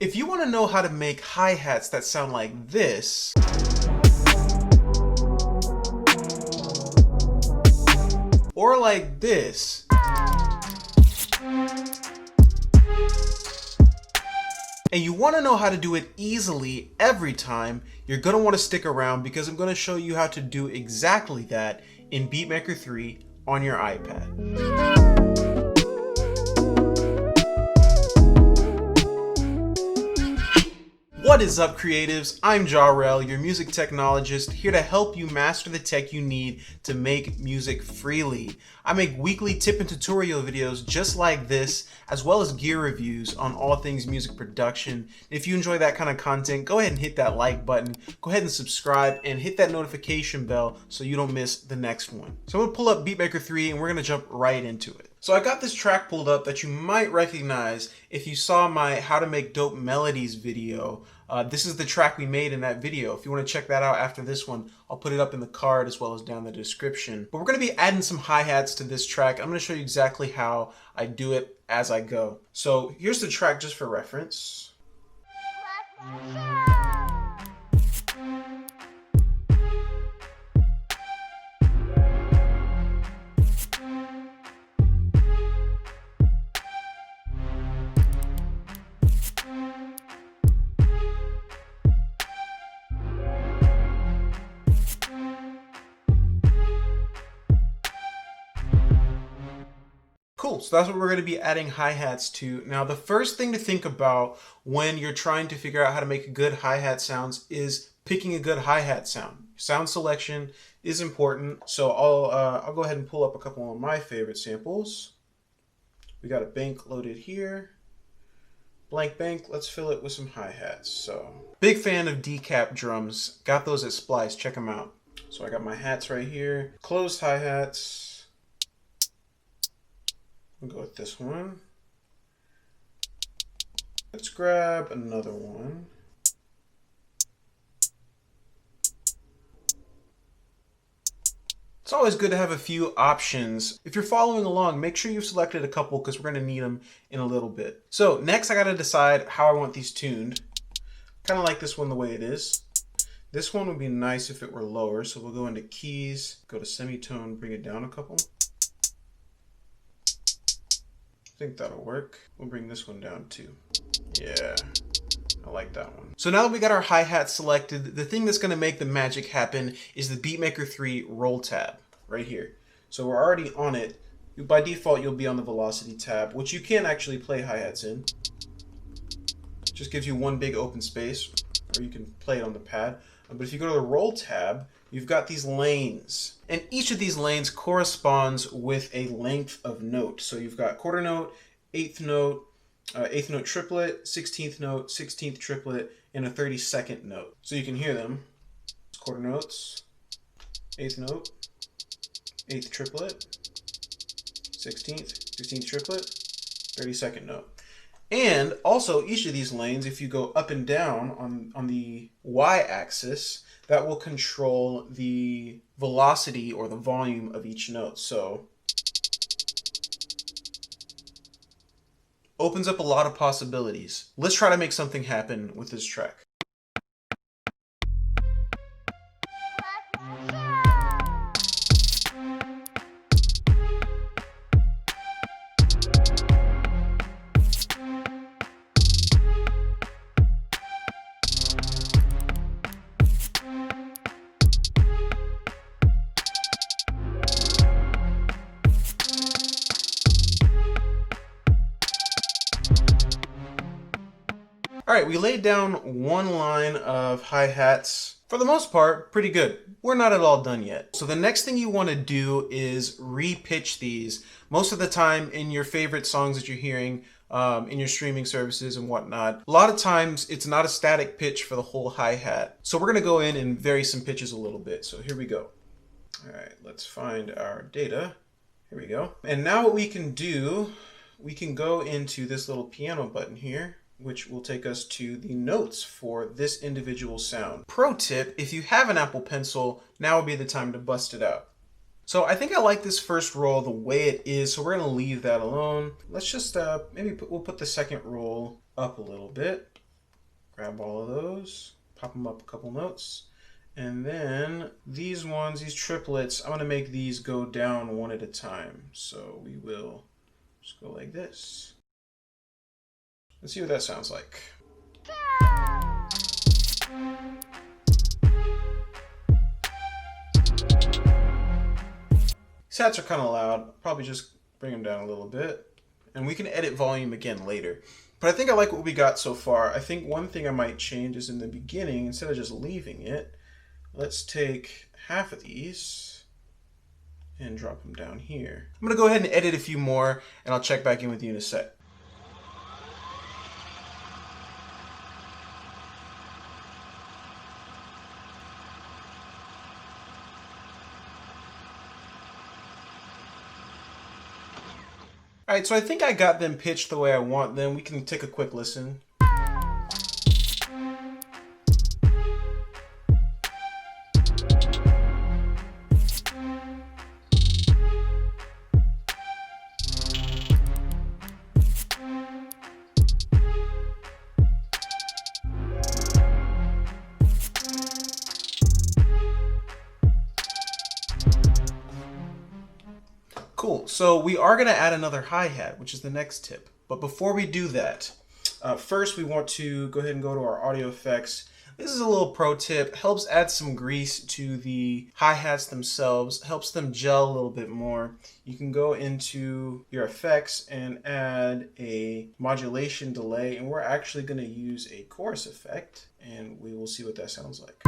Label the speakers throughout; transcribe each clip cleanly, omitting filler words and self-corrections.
Speaker 1: If you want to know how to make hi-hats that sound like this, or like this, and you want to know how to do it easily every time, you're going to want to stick around because I'm going to show you how to do exactly that in BeatMaker 3 on your iPad. What is up, creatives? I'm Jahrell, your music technologist, here to help you master the tech you need to make music freely. I make weekly tip and tutorial videos just like this, as well as gear reviews on all things music production. If you enjoy that kind of content, go ahead and hit that like button, go ahead and subscribe, and hit that notification bell so you don't miss the next one. So I'm gonna pull up BeatMaker 3 and we're gonna jump right into it. So I got this track pulled up that you might recognize if you saw my How to Make Dope Melodies video. This is the track we made in that video. If you want to check that out after this one, I'll put it up in the card as well as down in the description. But we're going to be adding some hi-hats to this track. I'm going to show you exactly how I do it as I go. So here's the track just for reference. Cool, so that's what we're going to be adding hi-hats to. Now, the first thing to think about when you're trying to figure out how to make good hi-hat sounds is picking a good hi-hat sound. Sound selection is important, so I'll go ahead and pull up a couple of my favorite samples. We got a bank loaded here. Blank bank, let's fill it with some hi-hats. So, big fan of decap drums. Got those at Splice, check them out. So I got my hats right here. Closed hi-hats. We'll go with this one. Let's grab another one. It's always good to have a few options. If you're following along, make sure you've selected a couple because we're going to need them in a little bit. So next I got to decide how I want these tuned. Kind of like this one the way it is. This one would be nice if it were lower, so we'll go into keys, go to semitone, bring it down a couple. I think that'll work. We'll bring this one down too. Yeah, I like that one. So now that we got our hi-hat selected, the thing that's gonna make the magic happen is the BeatMaker 3 roll tab right here. So we're already on it. By default, you'll be on the velocity tab, which you can actually play hi-hats in. It just gives you one big open space, or you can play it on the pad. But if you go to the roll tab, you've got these lanes, and each of these lanes corresponds with a length of note. So you've got quarter note, eighth note triplet, 16th note, 16th triplet, and a 32nd note. So you can hear them. It's quarter notes, eighth note, eighth triplet, 16th, 16th triplet, 32nd note. And also each of these lanes, if you go up and down on the y-axis, that will control the velocity or the volume of each note. So opens up a lot of possibilities. Let's try to make something happen with this track. All right, we laid down one line of hi-hats. For the most part, pretty good. We're not at all done yet. So the next thing you want to do is re-pitch these. Most of the time in your favorite songs that you're hearing in your streaming services and whatnot, a lot of times it's not a static pitch for the whole hi-hat. So we're going to go in and vary some pitches a little bit. So here we go. All right, let's find our data. Here we go. And now what we can do, we can go into this little piano button here, which will take us to the notes for this individual sound. Pro tip, if you have an Apple Pencil, now would be the time to bust it out. So I think I like this first roll the way it is, so we're gonna leave that alone. Let's just, we'll put the second roll up a little bit. Grab all of those, pop them up a couple notes. And then these ones, these triplets, I'm gonna make these go down one at a time. So we will just go like this. Let's see what that sounds like. These hats are kind of loud. Probably just bring them down a little bit. And we can edit volume again later. But I think I like what we got so far. I think one thing I might change is in the beginning, instead of just leaving it, let's take half of these and drop them down here. I'm gonna go ahead and edit a few more, and I'll check back in with you in a sec. All right, so I think I got them pitched the way I want them. We can take a quick listen. Cool, so we are gonna add another hi-hat, which is the next tip. But before we do that, first we want to go ahead and go to our audio effects. This is a little pro tip, helps add some grease to the hi-hats themselves, helps them gel a little bit more. You can go into your effects and add a modulation delay, and we're actually gonna use a chorus effect, and we will see what that sounds like.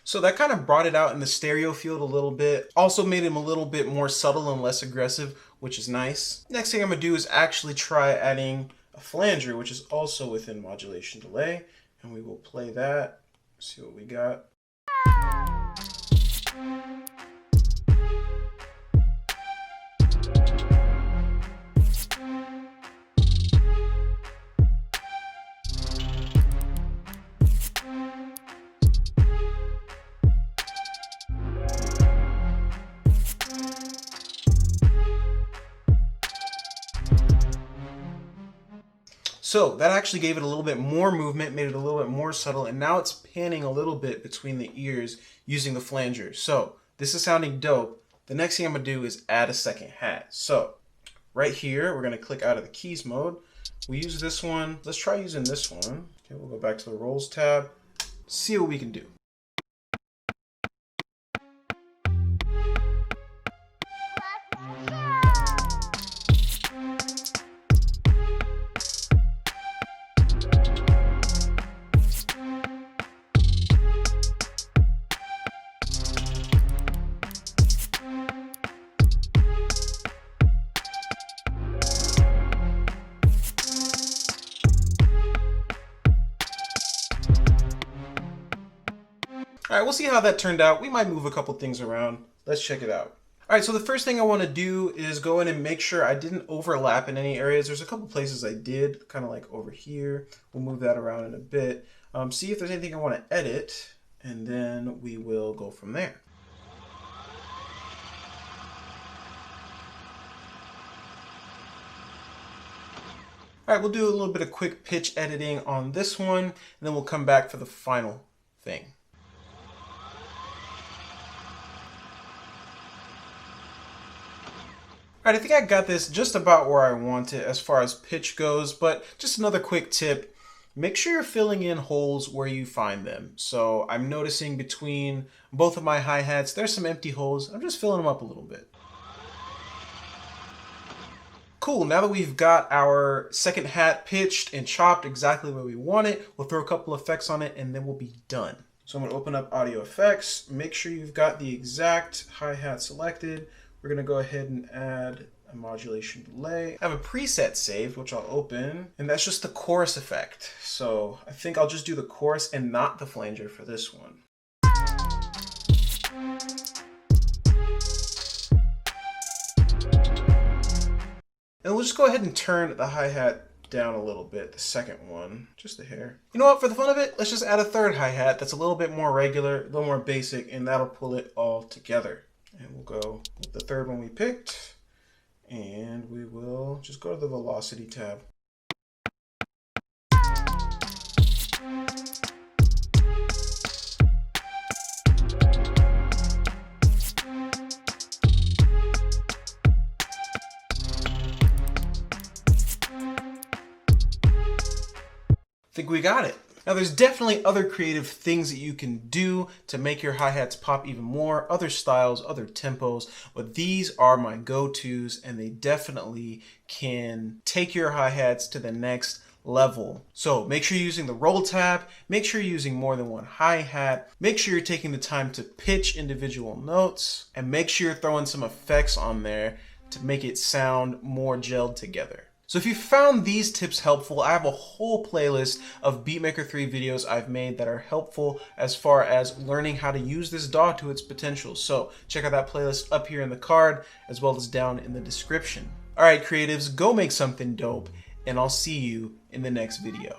Speaker 1: So that kind of brought it out in the stereo field a little bit. Also made him a little bit more subtle and less aggressive, which is nice. Next thing I'm gonna do is actually try adding a flanger, which is also within modulation delay. And we will play that, see what we got. So that actually gave it a little bit more movement, made it a little bit more subtle, and now it's panning a little bit between the ears using the flanger. So this is sounding dope. The next thing I'm gonna do is add a second hat. So right here, we're gonna click out of the keys mode. We use this one. Let's try using this one. Okay, we'll go back to the rolls tab, see what we can do. All right, we'll see how that turned out. We might move a couple things around. Let's check it out. All right, so the first thing I want to do is go in and make sure I didn't overlap in any areas. There's a couple places I did, kind of like over here. We'll move that around in a bit. See if there's anything I want to edit, and then we will go from there. All right, we'll do a little bit of quick pitch editing on this one, and then we'll come back for the final thing. All right, I think I got this just about where I want it as far as pitch goes, but just another quick tip, make sure you're filling in holes where you find them. So I'm noticing between both of my hi-hats, there's some empty holes. I'm just filling them up a little bit. Cool, now that we've got our second hat pitched and chopped exactly where we want it, we'll throw a couple effects on it and then we'll be done. So I'm gonna open up audio effects, make sure you've got the exact hi-hat selected. We're gonna go ahead and add a modulation delay. I have a preset saved, which I'll open, and that's just the chorus effect. So I think I'll just do the chorus and not the flanger for this one. we'll just go ahead and turn the hi-hat down a little bit, the second one, just a hair. You know what, for the fun of it, let's just add a third hi-hat that's a little bit more regular, a little more basic, and that'll pull it all together. And we'll go with the third one we picked, and we will just go to the velocity tab. I think we got it. Now there's definitely other creative things that you can do to make your hi-hats pop even more, other styles, other tempos, but these are my go-tos and they definitely can take your hi-hats to the next level. So make sure you're using the roll tab, make sure you're using more than one hi-hat, make sure you're taking the time to pitch individual notes, and make sure you're throwing some effects on there to make it sound more gelled together. So if you found these tips helpful, I have a whole playlist of BeatMaker 3 videos I've made that are helpful as far as learning how to use this DAW to its potential. So check out that playlist up here in the card as well as down in the description. All right, creatives, go make something dope, and I'll see you in the next video.